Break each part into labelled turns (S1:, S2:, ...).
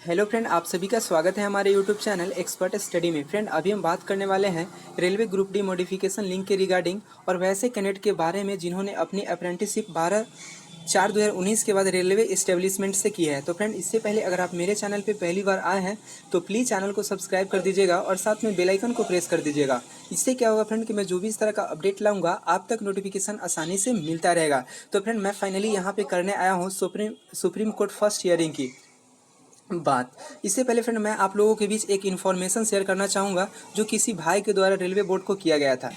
S1: Hello friend, आप सभी का स्वागत है हमारे यूट्यूब चैनल एक्सपर्ट स्टडी में। फ्रेंड, अभी हम बात करने वाले हैं railway group D modification link के रिगार्डिंग और वैसे कैंडिडेट के बारे में जिन्होंने अपनी अप्रेंटिसशिप 12/4/2019 के बाद रेलवे इस्टेब्लिशमेंट से की है। तो फ्रेंड, इससे पहले अगर आप मेरे चैनल पर पहली बार आए हैं तो प्लीज़ चैनल को सब्सक्राइब कर दीजिएगा और साथ में बेल आइकन को प्रेस कर दीजिएगा। इससे क्या होगा फ्रेंड कि मैं जो भी इस तरह का अपडेट लाऊंगा आप तक नोटिफिकेशन आसानी से मिलता रहेगा। तो फ्रेंड, मैं फाइनली यहाँ पे करने आया हूँ सुप्रीम कोर्ट फर्स्ट हियरिंग की बात। इससे पहले फ्रेंड, मैं आप लोगों के बीच एक इन्फॉर्मेशन शेयर करना चाहूँगा जो किसी भाई के द्वारा रेलवे बोर्ड को किया गया था।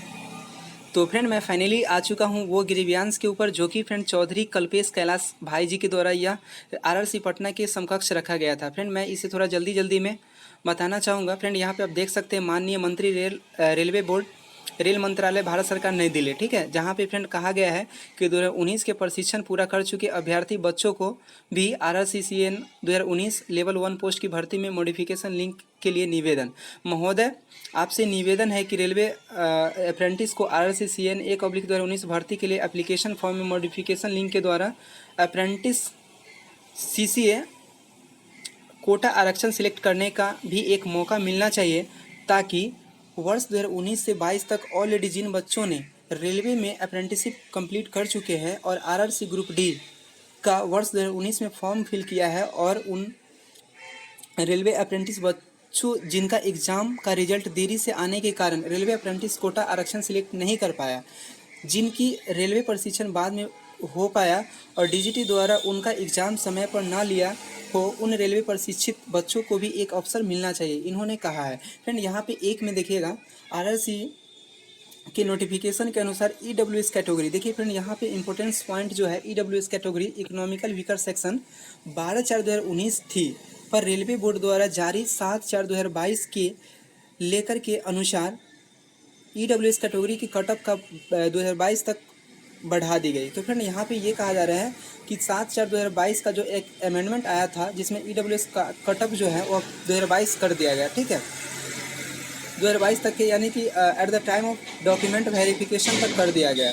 S1: तो फ्रेंड, मैं फाइनली आ चुका हूँ वो ग्रीवियांस के ऊपर जो कि फ्रेंड चौधरी कल्पेश कैलाश भाई जी के द्वारा यह आरआरसी पटना के समकक्ष रखा गया था। फ्रेंड, मैं इसे थोड़ा जल्दी जल्दी में बताना चाहूँगा। फ्रेंड, यहाँ पे आप देख सकते हैं माननीय मंत्री रेलवे बोर्ड रेल मंत्रालय भारत सरकार नई दिल्ली, ठीक है, जहाँ पे फ्रेंड कहा गया है कि 2019 के प्रशिक्षण पूरा कर चुके अभ्यर्थी बच्चों को भी RRCCN 2019 लेवल 1 पोस्ट की भर्ती में मॉडिफिकेशन लिंक के लिए निवेदन। महोदय, आपसे निवेदन है कि रेलवे अप्रेंटिस को RRCCN 1/2019 भर्ती के लिए एप्लीकेशन फॉर्म में मॉडिफिकेशन लिंक के द्वारा अप्रेंटिस CCA कोटा आरक्षण सिलेक्ट करने का भी एक मौका मिलना चाहिए, ताकि वर्ष 2019 से 22 तक ऑलरेडी जिन बच्चों ने रेलवे में अप्रेंटिसशिप कंप्लीट कर चुके हैं और RRC ग्रुप डी का वर्ष 2019 में फॉर्म फिल किया है और उन रेलवे अप्रेंटिस बच्चों जिनका एग्ज़ाम का रिजल्ट देरी से आने के कारण रेलवे अप्रेंटिस कोटा आरक्षण सिलेक्ट नहीं कर पाया, जिनकी रेलवे प्रशिक्षण बाद में हो पाया और DGT द्वारा उनका एग्ज़ाम समय पर ना लिया हो, उन रेलवे प्रशिक्षित बच्चों को भी एक अवसर मिलना चाहिए, इन्होंने कहा है। फ्रेंड, यहाँ पे एक में देखिएगा RRC के नोटिफिकेशन के अनुसार EWS कैटेगरी, देखिए फ्रेंड, यहाँ पे इंपॉर्टेंस पॉइंट जो है EWS category economical weaker section 12/4/2019 थी, पर रेलवे बोर्ड द्वारा जारी 7/4/2022 के लेकर के अनुसार EWS कैटेगरी की कटअप का 2022 तक बढ़ा दी गई। तो फ्रेंड, यहाँ पे ये कहा जा रहा है कि 7/4/2022 का जो एक अमेंडमेंट आया था जिसमें EWS का कटअप जो है वो 2022 कर दिया गया, ठीक है, 2022 तक के, यानी कि at the time of document verification तक कर दिया गया।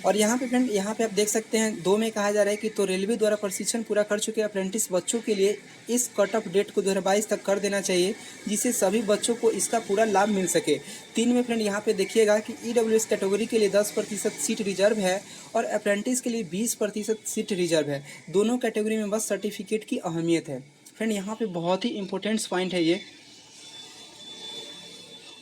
S1: और यहाँ पे फ्रेंड, यहाँ पे आप देख सकते हैं 2 में कहा जा रहा है कि तो रेलवे द्वारा प्रशिक्षण पूरा कर चुके अप्रेंटिस बच्चों के लिए इस कट ऑफ डेट को 2022 तक कर देना चाहिए, जिससे सभी बच्चों को इसका पूरा लाभ मिल सके। 3 में फ्रेंड यहाँ पे देखिएगा कि EWS कैटेगरी के लिए 10% सीट रिजर्व है और अप्रेंटिस के लिए 20% सीट रिजर्व है। दोनों कैटेगरी में बस सर्टिफिकेट की अहमियत है। फ्रेंड, यहाँ पे बहुत ही इंपॉर्टेंट पॉइंट है ये।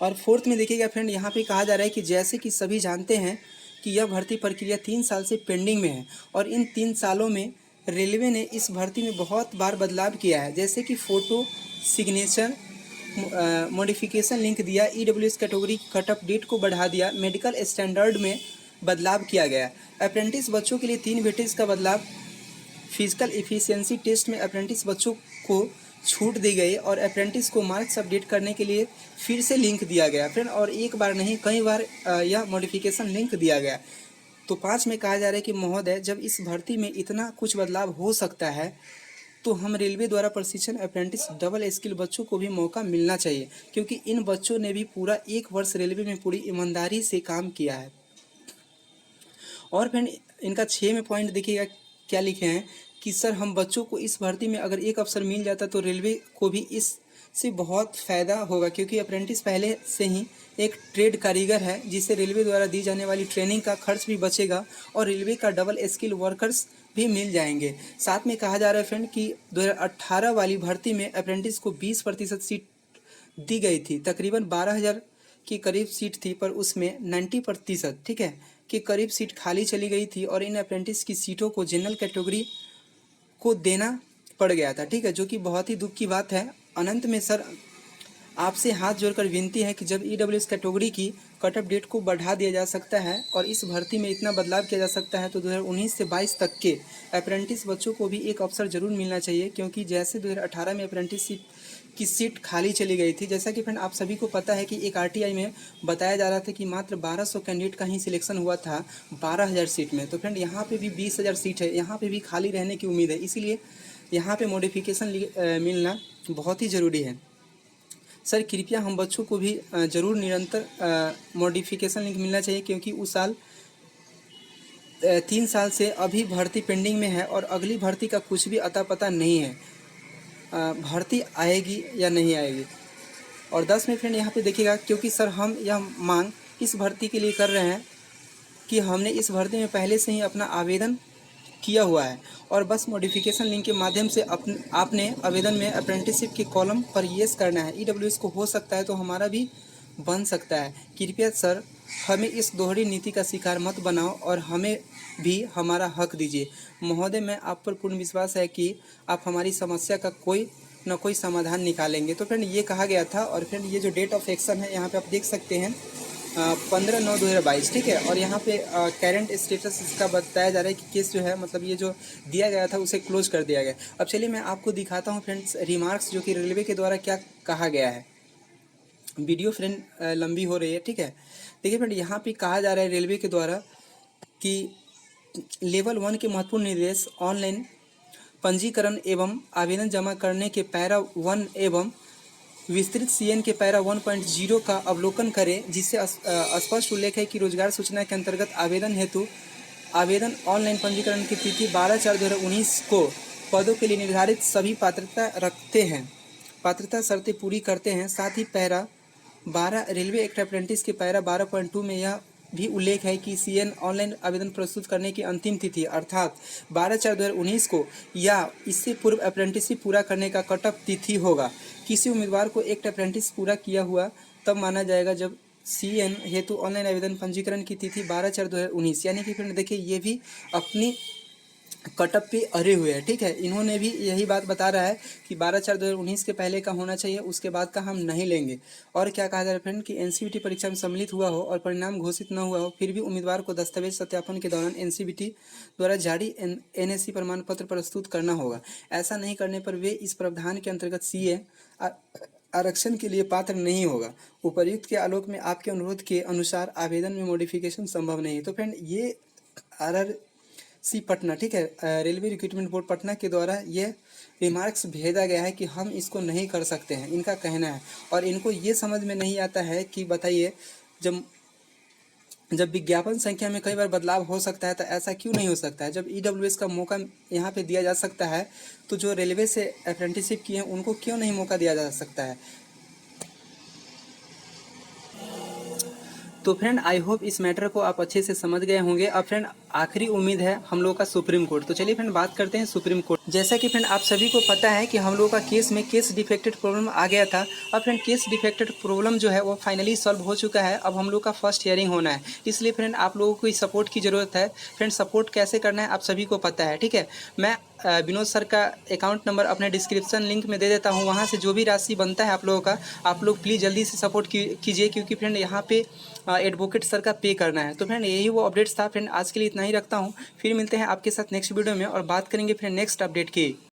S1: और 4th में देखिएगा फ्रेंड, यहाँ पे कहा जा रहा है कि जैसे कि सभी जानते हैं कि यह भर्ती प्रक्रिया 3 साल से पेंडिंग में है और इन 3 सालों में रेलवे ने इस भर्ती में बहुत बार बदलाव किया है, जैसे कि फ़ोटो सिग्नेचर मॉडिफिकेशन लिंक दिया, EWS कैटेगरी की कटअप डेट को बढ़ा दिया, मेडिकल स्टैंडर्ड में बदलाव किया गया, अप्रेंटिस बच्चों के लिए 3 वेटेज का बदलाव, फिजिकल एफिशिएंसी टेस्ट में अप्रेंटिस बच्चों को छूट दी गई और अप्रेंटिस को मार्क्स अपडेट करने के लिए फिर से लिंक दिया गया फ्रेंड, और एक बार नहीं कई बार यह मॉडिफिकेशन लिंक दिया गया। तो 5 में कहा जा रहा है कि महोदय, जब इस भर्ती में इतना कुछ बदलाव हो सकता है तो हम रेलवे द्वारा प्रशिक्षण अप्रेंटिस डबल स्किल बच्चों को भी मौका मिलना चाहिए, क्योंकि इन बच्चों ने भी पूरा 1 वर्ष रेलवे में पूरी ईमानदारी से काम किया है। और फ्रेंड, इनका 6 में पॉइंट देखिएगा क्या लिखे हैं कि सर, हम बच्चों को इस भर्ती में अगर एक अवसर मिल जाता तो रेलवे को भी इससे बहुत फ़ायदा होगा, क्योंकि अप्रेंटिस पहले से ही एक ट्रेड कारीगर है, जिससे रेलवे द्वारा दी जाने वाली ट्रेनिंग का खर्च भी बचेगा और रेलवे का डबल स्किल वर्कर्स भी मिल जाएंगे। साथ में कहा जा रहा है फ्रेंड कि 2018 वाली भर्ती में अप्रेंटिस को 20% सीट दी गई थी, तकरीबन 12,000 के करीब सीट थी, पर उसमें 90%, ठीक है, के करीब सीट खाली चली गई थी और इन अप्रेंटिस की सीटों को जनरल कैटेगरी को देना पड़ गया था, ठीक है, जो कि बहुत ही दुख की बात है। अनंत में सर, आपसे हाथ जोड़कर विनती है कि जब EWS कैटेगरी की कटअप डेट को बढ़ा दिया जा सकता है और इस भर्ती में इतना बदलाव किया जा सकता है तो 2019 से 22 तक के अप्रेंटिस बच्चों को भी एक अवसर जरूर मिलना चाहिए, क्योंकि जैसे 2018 में अप्रेंटिस की सीट खाली चली गई थी, जैसा कि फ्रेंड आप सभी को पता है कि एक RTI में बताया जा रहा था कि मात्र 1200 कैंडिडेट का ही सिलेक्शन हुआ था 12,000 सीट में। तो फ्रेंड, यहाँ पे भी 20,000 सीट है, यहाँ पे भी खाली रहने की उम्मीद है, इसीलिए यहाँ पे मॉडिफिकेशन मिलना बहुत ही ज़रूरी है। सर, कृपया हम बच्चों को भी ज़रूर निरंतर मॉडिफिकेशन लिंक मिलना चाहिए, क्योंकि उस साल 3 साल से अभी भर्ती पेंडिंग में है और अगली भर्ती का कुछ भी अता पता नहीं है। भर्ती आएगी या नहीं आएगी। और 10 में फ्रेंड यहाँ पे देखिएगा, क्योंकि सर हम यह मांग इस भर्ती के लिए कर रहे हैं कि हमने इस भर्ती में पहले से ही अपना आवेदन किया हुआ है और बस मॉडिफिकेशन लिंक के माध्यम से आपने आवेदन में अप्रेंटिसशिप के कॉलम पर येस करना है। ईडब्ल्यूएस को हो सकता है तो हमारा भी बन सकता है। कृपया सर हमें इस दोहरी नीति का शिकार मत बनाओ और हमें भी हमारा हक दीजिए। महोदय, मैं आप पर पूर्ण विश्वास है कि आप हमारी समस्या का कोई न कोई समाधान निकालेंगे। तो फ्रेंड ये कहा गया था। और फ्रेंड ये जो डेट ऑफ एक्शन है यहाँ पे आप देख सकते हैं 15/9/2022, ठीक है। और यहाँ पे करेंट स्टेटस इसका बताया जा रहा है कि केस जो है मतलब ये जो दिया गया था उसे क्लोज कर दिया गया। अब चलिए मैं आपको दिखाता हूँ फ्रेंड्स रिमार्क्स जो कि रेलवे के द्वारा क्या कहा गया है। वीडियो फ्रेंड लंबी हो रही है, ठीक है। देखिए फ्रेंड यहाँ पे कहा जा रहा है रेलवे के द्वारा कि लेवल 1 के महत्वपूर्ण निर्देश ऑनलाइन पंजीकरण एवं आवेदन जमा करने के पैरा 1 एवं विस्तृत सीएन के पैरा 1.0 का अवलोकन करें, जिससे स्पष्ट उल्लेख है कि रोजगार सूचना के अंतर्गत आवेदन हेतु आवेदन ऑनलाइन पंजीकरण की तिथि 12/4/2019 को पदों के लिए निर्धारित सभी पात्रता शर्तें पूरी करते हैं। साथ ही पैरा 12 रेलवे एक्ट अप्रेंटिस के पैरा 12.2 में यह भी उल्लेख है कि सीएन ऑनलाइन आवेदन प्रस्तुत करने की अंतिम तिथि अर्थात 12/4/2019 को या इससे पूर्व अप्रेंटिसशिप पूरा करने का कट ऑफ तिथि होगा। किसी उम्मीदवार को एक्ट अप्रेंटिस पूरा किया हुआ तब माना जाएगा जब सीएन हेतु ऑनलाइन आवेदन पंजीकरण की तिथि 12/4/2019, यानी कि फिर देखिए ये भी अपनी कटअप पे अरे हुए हैं, ठीक है। इन्होंने भी यही बात बता रहा है कि 12/4/2019 के पहले का होना चाहिए, उसके बाद का हम नहीं लेंगे। और क्या कहा जा रहा है फ्रेंड कि एनसीवीटी परीक्षा में सम्मिलित हुआ हो और परिणाम घोषित न हुआ हो, फिर भी उम्मीदवार को दस्तावेज सत्यापन के दौरान एनसीवीटी द्वारा जारी एनएससी प्रमाण पत्र प्रस्तुत करना होगा। ऐसा नहीं करने पर वे इस प्रावधान के अंतर्गत सीए आरक्षण के लिए पात्र नहीं होगा। उपर्युक्त के आलोक में आपके अनुरोध के अनुसार आवेदन में मॉडिफिकेशन संभव नहीं है। तो फ्रेंड ये RRC पटना, ठीक है, रेलवे रिक्रूटमेंट बोर्ड पटना के द्वारा ये रिमार्क्स भेजा गया है कि हम इसको नहीं कर सकते हैं, इनका कहना है। और इनको ये समझ में नहीं आता है कि बताइए जब विज्ञापन संख्या में कई बार बदलाव हो सकता है तो ऐसा क्यों नहीं हो सकता है। जब ईडब्ल्यूएस का मौका यहाँ पे दिया जा सकता है तो जो रेलवे से अप्रेंटिसशिप किए हैं उनको क्यों नहीं मौका दिया जा सकता है। तो फ्रेंड आई होप इस मैटर को आप अच्छे से समझ गए होंगे। अब फ्रेंड आखिरी उम्मीद है हम लोग का सुप्रीम कोर्ट। तो चलिए फ्रेंड बात करते हैं सुप्रीम कोर्ट। जैसा कि फ्रेंड आप सभी को पता है कि हम लोग का केस में केस डिफेक्टेड प्रॉब्लम आ गया था। अब फ्रेंड केस डिफेक्टेड प्रॉब्लम जो है वो फाइनली सॉल्व हो चुका है। अब हम लोग का फर्स्ट हियरिंग होना है, इसलिए फ्रेंड आप लोगों को सपोर्ट की ज़रूरत है। फ्रेंड सपोर्ट कैसे करना है आप सभी को पता है, ठीक है। मैं विनोद सर का अकाउंट नंबर अपने डिस्क्रिप्शन लिंक में दे देता हूँ, वहाँ से जो भी राशि बनता है आप लोगों का आप लोग प्लीज़ जल्दी से सपोर्ट कीजिए, क्योंकि फ्रेंड यहाँ पे एडवोकेट सर का पे करना है। तो फ्रेंड यही वो अपडेट्स था। फ्रेंड आज के लिए इतना ही रखता हूँ, फिर मिलते हैं आपके साथ नेक्स्ट वीडियो में और बात करेंगे फ्रेंड नेक्स्ट अपडेट की।